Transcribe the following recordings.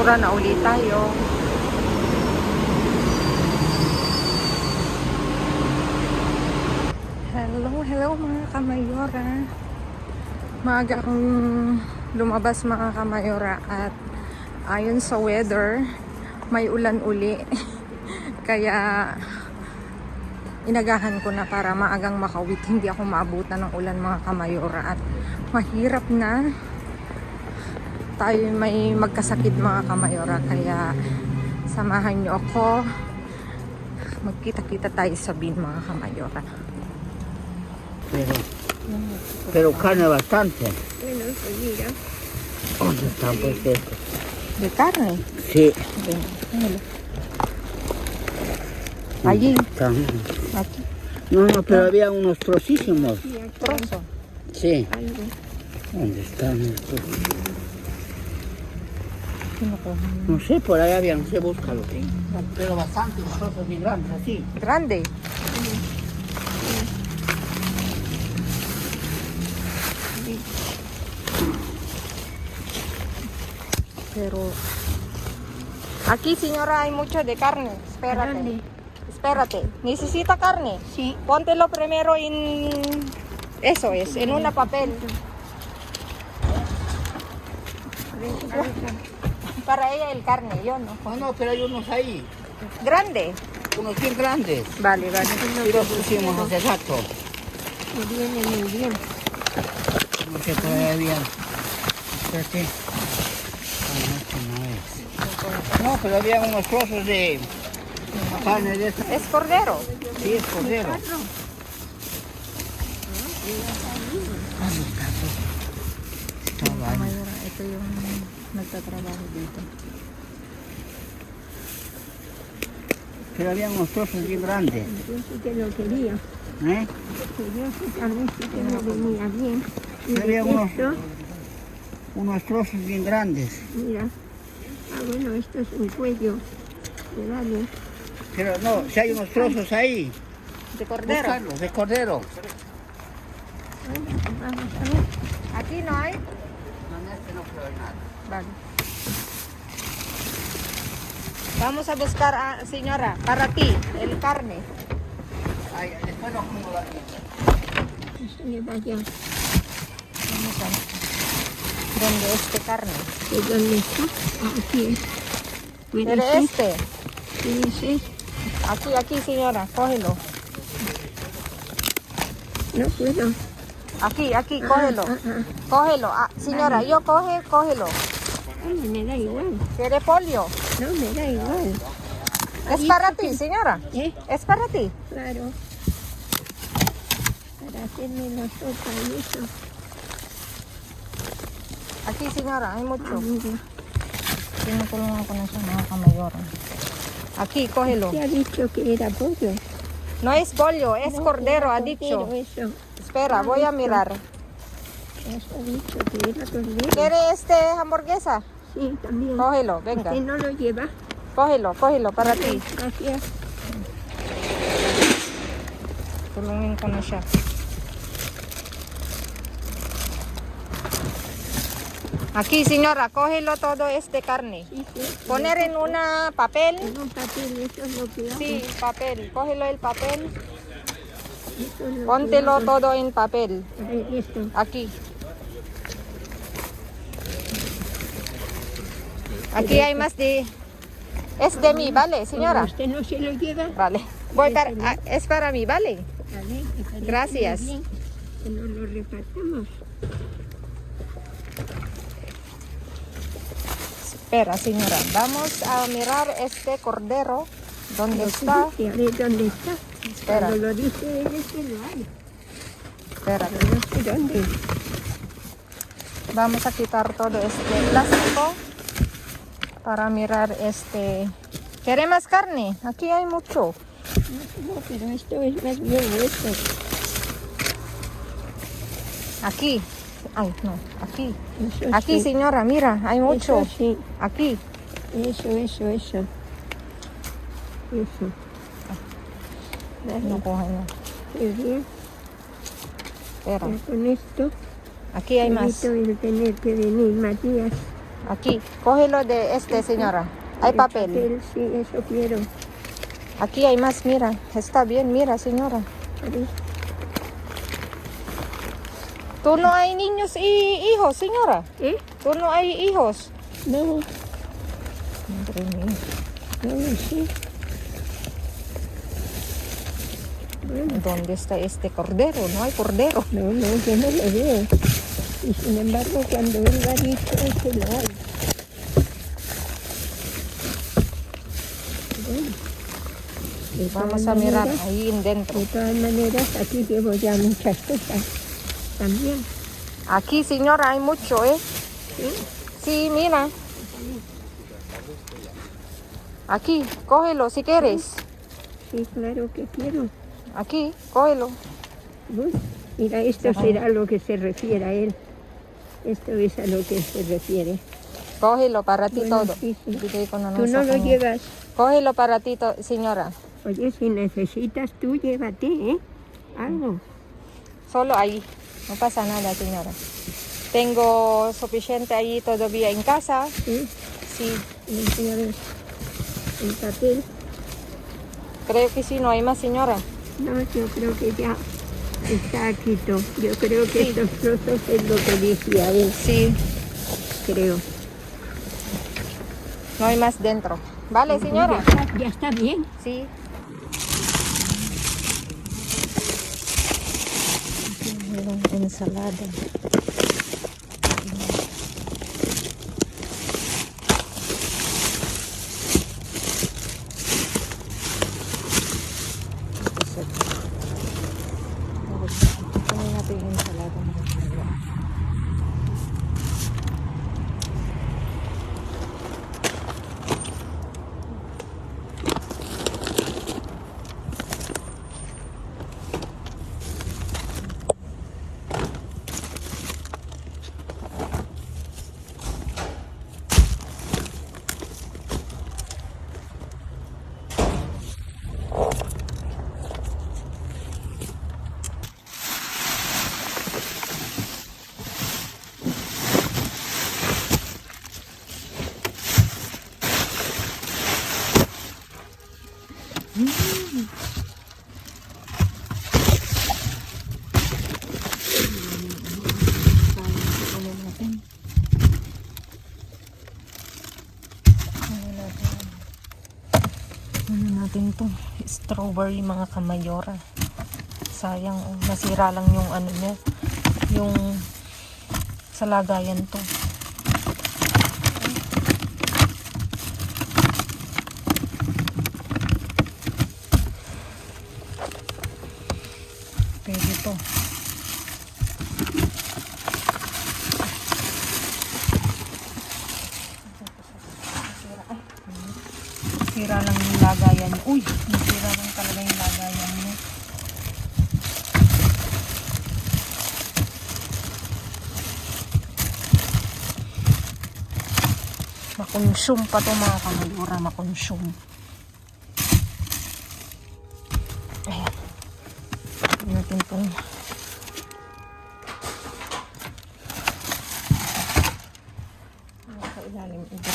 basura na ulit tayo. Hello mga kamayora. Maaga akong lumabas mga kamayora at ayon sa weather, may ulan uli. Kaya inagahan ko na para maagang makawit. Hindi ako maabutan ng ulan mga kamayora at mahirap na tayo may magkasakit mga kamayora. Kaya samahan niyo ako. Magkita-kita tayo sa bin mga kamayora. Pero carne bastante. Bueno, pues mira. ¿Dónde están pues estos? ¿De carne? Sí. Allí. Están. Aquí. No, pero había unos trocísimos. Sí, acá Trozo. Sí. algo. ¿Dónde están estos? Kinukuha. No sé, por ahí había, no sé, búscalo. Pero bastante, unos trozos bien grandes, así. Grande. Pero aquí, señora, hay mucho de carne. Espérate. ¿Dónde? Espérate. ¿Necesita carne? Sí. Póntelo primero en... Eso es, en una papel. Para ella el carne, yo no. Oh, no, pero hay unos ahí. Grande. Unos bien grandes. Vale, vale. Y los pusimos hace rato. Me viene muy bien. No sé, todavía. Espérate. Ah, no, esta no es. No, pero había unos trozos de carne de esta. Es cordero. Sí, es cordero. Mayora, ito yung nagtatrabaho dito. Pero había unos trozos bien grandes. Yo sí que lo quería. ¿Eh? Que yo sí también sí que me venía bien. Y Había uno. esto, Unos trozos bien grandes. mira. Ah, bueno, esto es un cuello. Vale. Pero no, si hay unos trozos ahí. De cordero. Búscalos, de cordero. Bueno, vamos a ver. Aquí no hay. No, en este no creo nada. Vale. Vamos a buscar, señora, para ti, el carne. Ay, después lo acomodaré. Esto le vaya. Vamos a ver. ¿Dónde este carne? ¿De dónde está? Ah, aquí es. Mira, ¿Pero sí, este? sí, ese. Aquí, señora, cógelo. No puedo. Aquí, cógelo. Ah. Cógelo. Señora, yo cógelo. Ay, me da igual. ¿Quiere pollo? No, me da igual. Es Ahí para está ti, que- señora. ¿Eh? Es para ti. Claro. Para hacerme la sopa y eso. Aquí, señora, hay mucho. Mira. Tinutulungan ko na siya mga kamayor. Aquí, cógelo. ¿Qué ha dicho que era pollo? No es pollo, es No, cordero, era ha dicho. cordero, eso. Espera, voy a mirar. Eso ha dicho que era cordero. ¿Quiere hamburguesa? Sí, también. Cógelo, venga. ¿Usted no lo lleva? Cógelo para ti. Gracias. Tulungin ko na siya. Aquí, señora, cógelo todo carne. Sí, sí. Poner en una papel. En un papel, eso es lo que hago. Sí, papel. Cógelo el papel. Eso es lo Póntelo que hago. todo en papel. A ver, esto. Aquí. Aquí hay más de... Es de mí, ¿vale, señora? ¿Usted no se lo lleva? Vale. Es para mí, ¿vale? Vale, me parece Gracias. muy bien. Que nos lo repartamos. Espera, señora. Vamos a mirar este cordero. ¿Dónde está? Sí, a ver dónde está. Espera, Cuando lo dice él es que lo hay. espera. Pero no sé dónde. Vamos a quitar todo este plástico para mirar ¿Quiere más carne? Aquí hay mucho. No, pero esto es más bien esto. Aquí. Ay, no. Aquí. Eso Aquí, sí. señora, mira, hay mucho. Eso sí. Aquí. Eso. Eso. No coge, no. Muy bien. Espera. Ya con esto Aquí hay más. evito el tener que venir, Matías. Aquí, cógelo de este, señora. Hay El papel. Sí, eso quiero. Aquí hay más, mira. Está bien, mira, señora. A ver, ¿Tú no hay niños y hijos, señora? ¿eh? ¿Tú no hay hijos? No, Madre mía. no, sí. Bueno, ¿Dónde está este cordero? No hay cordero. no, yo no lo veo. Y sin embargo, cuando él lo ha dicho, es que lo hay. Bueno, de Vamos todas a mirar maneras- ahí dentro. De todas maneras, aquí llevo ya muchas cosas también. Aquí, señora, hay mucho, ¿eh? ¿Sí? Sí, mira. Aquí, cógelo si quieres. Sí, claro que quiero. Aquí, cógelo. Uy, mira, esto será a lo que se refiere a él. Esto es a lo que se refiere. Cógelo para ti Bueno, todo. sí, sí. Dile con Tú no lo llevas. Cógelo para ti, señora. Oye, si necesitas tú, llévate, ¿eh? Algo. Solo ahí. No pasa nada, señora. Tengo suficiente ahí todavía en casa. ¿Sí? Sí, Y a ver, el papel. creo que sí, no hay más, señora. No, yo creo que ya está aquí todo. Yo creo que Sí. estos trozos es lo que decía él, Sí, creo. no hay más dentro. ¿Vale, señora? Ya está bien. Sí. Ensalada. Kunin natin yung ensalada mga kaya. Ano natin to? Strawberry mga kamayora. Sayang, oh, nasira lang yung ano niya. Yung sa lagayan to. Pwede to. Nasira lang yung lagayan niya. Uy! Nasira lang talaga yung lagayan niya. Makonsume pa to mga kamayura. Makonsume. Ayan. Tignan natin itong nakailalim. Ito.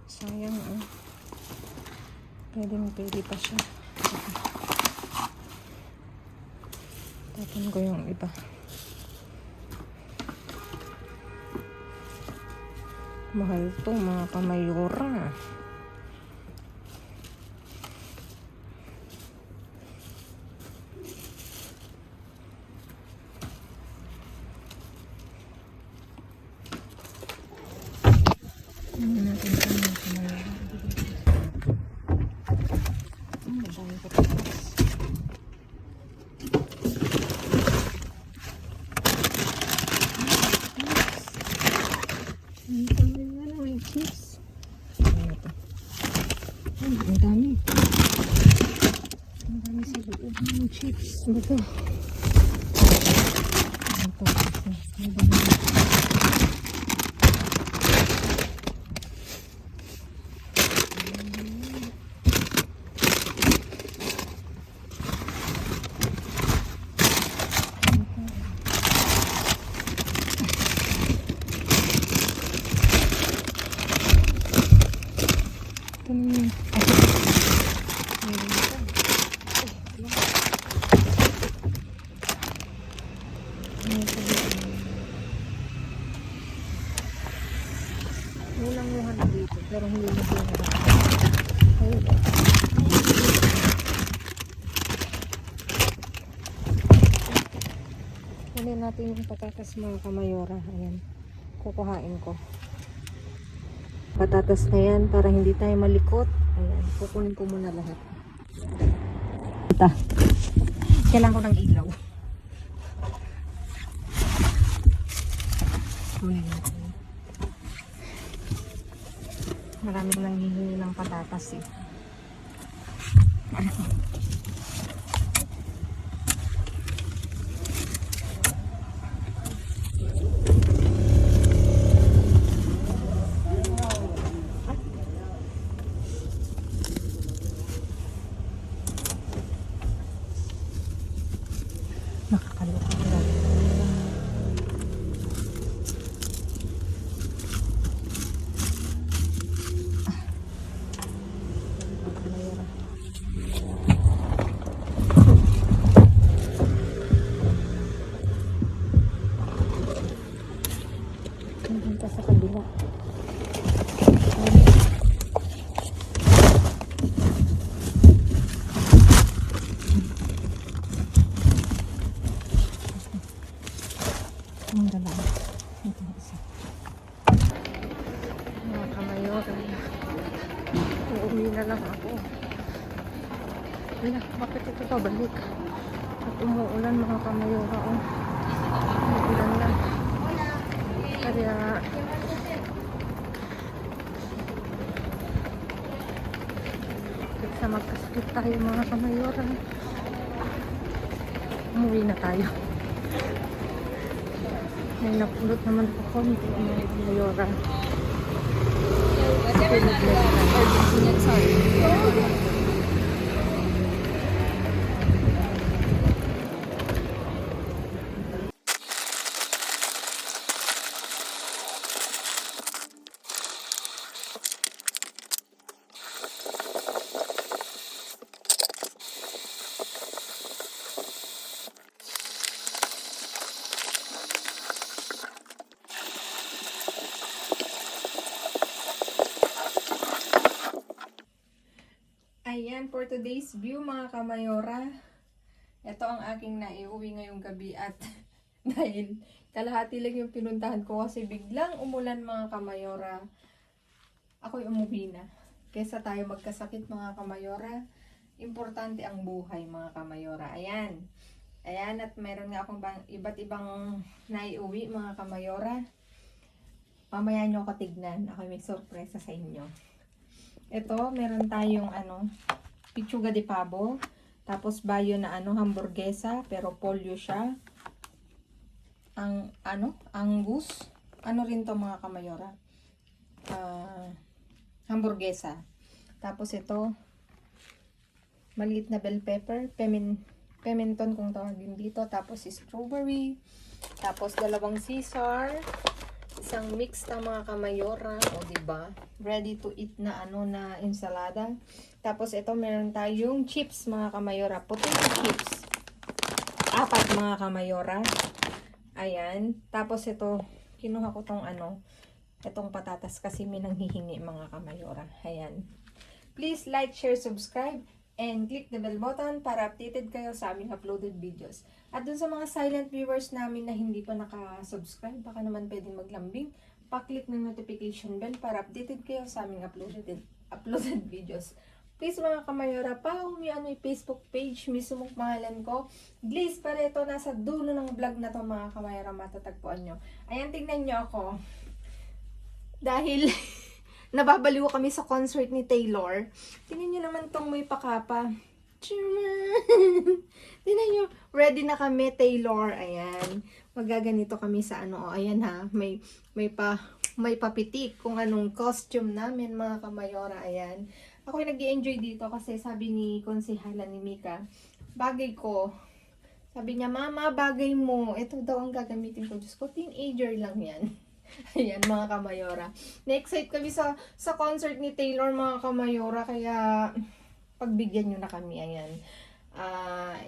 Sayang, oh. Pwede pa siya. Tapon ko yung iba. Mahal to mga kamayura. Ano natin ito mga kamayura. Dami ko tapos. Ano, may cheese. chips. Ano to? Unang muhan dito, pero hindi na siya kunin natin yung patatas mga kamayora. Ayan, kukuhain ko. Patatas na yan para hindi tayo malikot. Ayan, kukunin ko muna lahat. Ito. Kailangan ko ng ilaw. Kunin natin. Maraming lang hihingi ng patatas eh. Nakakaloka na. Punta sa kabila. Ang dalawa. Ito isa. Mga kamayora. Uuwi na lang ako. Wala, bakit ito pabalik? At umuulan mga kamayora. Oh. Umuulan na. Kaya sa magkasakit tayo mga kamayora. Umuwi na tayo. May napulot naman po konti mga kamayora. Ayan, for today's view mga kamayora. Ito ang aking naiuwi ngayong gabi at dahil kalahati lang yung pinuntahan ko kasi biglang umulan mga kamayora. Ako'y umuwi na. Kesa tayo magkasakit mga kamayora, importante ang buhay mga kamayora. Ayan. Ayan, at meron nga akong iba't ibang naiuwi mga kamayora. Mamaya nyo ako tignan. Ako may sorpresa sa inyo. Ito, meron tayong pichuga de pavo. Tapos bayo na hamburguesa, pero pollo siya. Ang angus. Ano rin to mga kamayora? Hamburguesa. Tapos ito, maliit na bell pepper, pimenton kung tawagin dito. Tapos strawberry. Tapos dalawang Caesar. Isang mix ng mga kamayora, o diba? Ready to eat na na ensalada. Tapos ito meron tayong chips mga kamayora, potato chips. 4 mga kamayora. Ayan. Tapos ito, kinuha ko tong itong patatas kasi may nanghihingi mga kamayora. Ayan. Please like, share, subscribe, and click the bell button para updated kayo sa aming uploaded videos. At dun sa mga silent viewers namin na hindi pa naka-subscribe, baka naman pwedeng maglambing, pa-click ng notification bell para updated kayo sa aming uploaded videos. Please mga kamayora, may Facebook page, mismong pangalan ko. Please, para ito nasa dulo ng vlog na to mga kamayora, matatagpuan nyo. Ayan, tingnan nyo ako. Dahil nababaliw kami sa concert ni Taylor. Tingnan nyo naman tong may pakapa. Chairman! Tingnan nyo, ready na kami, Taylor. Ayan. Magaganito kami sa ano. Ayan ha, may papitik kung anong costume namin, mga kamayora. Ayan. Ako yung nag-i-enjoy dito kasi sabi ni konsehala ni Mika, bagay ko. Sabi niya, Mama, bagay mo. Ito daw ang gagamitin ko. Diyos ko, teenager lang yan. Ayan, mga kamayora. Na-excite kami sa concert ni Taylor, mga kamayora. Kaya, pagbigyan nyo na kami. Ayan.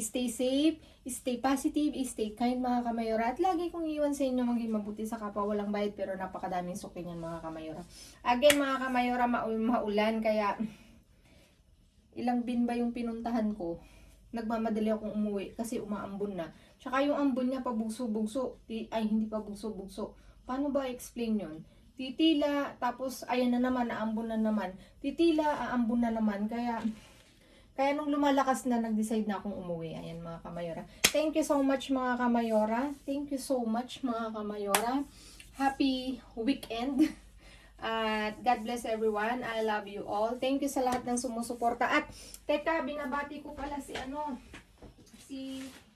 Stay safe, stay positive, stay kind, mga kamayora. At lagi kong iwan sa inyo maging mabuti sa kapwa. Walang bayad pero napakadaming suki niyan, mga kamayora. Again, mga kamayora, maulan. Kaya, ilang bin ba yung pinuntahan ko? Nagmamadali akong umuwi kasi umaambon na. Tsaka yung ambon niya pabugso-bugso. Ay, hindi pabugso-bugso. Paano ba explain yun? Titila, tapos ayan na naman, naambon na naman. Titila, aambon na naman. Kaya nung lumalakas na, nag-decide na akong umuwi. Ayan, mga kamayora. Thank you so much, mga kamayora. Thank you so much, mga kamayora. Happy weekend. At God bless everyone. I love you all. Thank you sa lahat ng sumusuporta. At, teka, binabati ko pala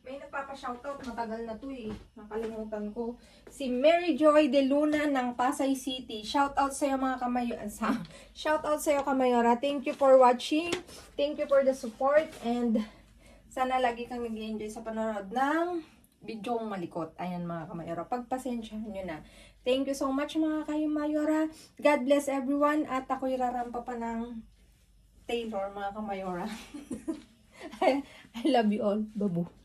may nagpapa-shoutout. Matagal na to eh. Nakalimutan ko. Si Mary Joy De Luna ng Pasay City. Shoutout sa'yo, mga kamayora. Shoutout sa'yo, kamayora. Thank you for watching. Thank you for the support. And, sana lagi kang nag-enjoy sa panonood ng video malikot. Ayan, mga kamayora. Pagpasensyahan nyo na. Thank you so much, mga kamayora. God bless everyone. At ako'y rarampa pa ng Taylor, mga kamayora. I love you all. Babu.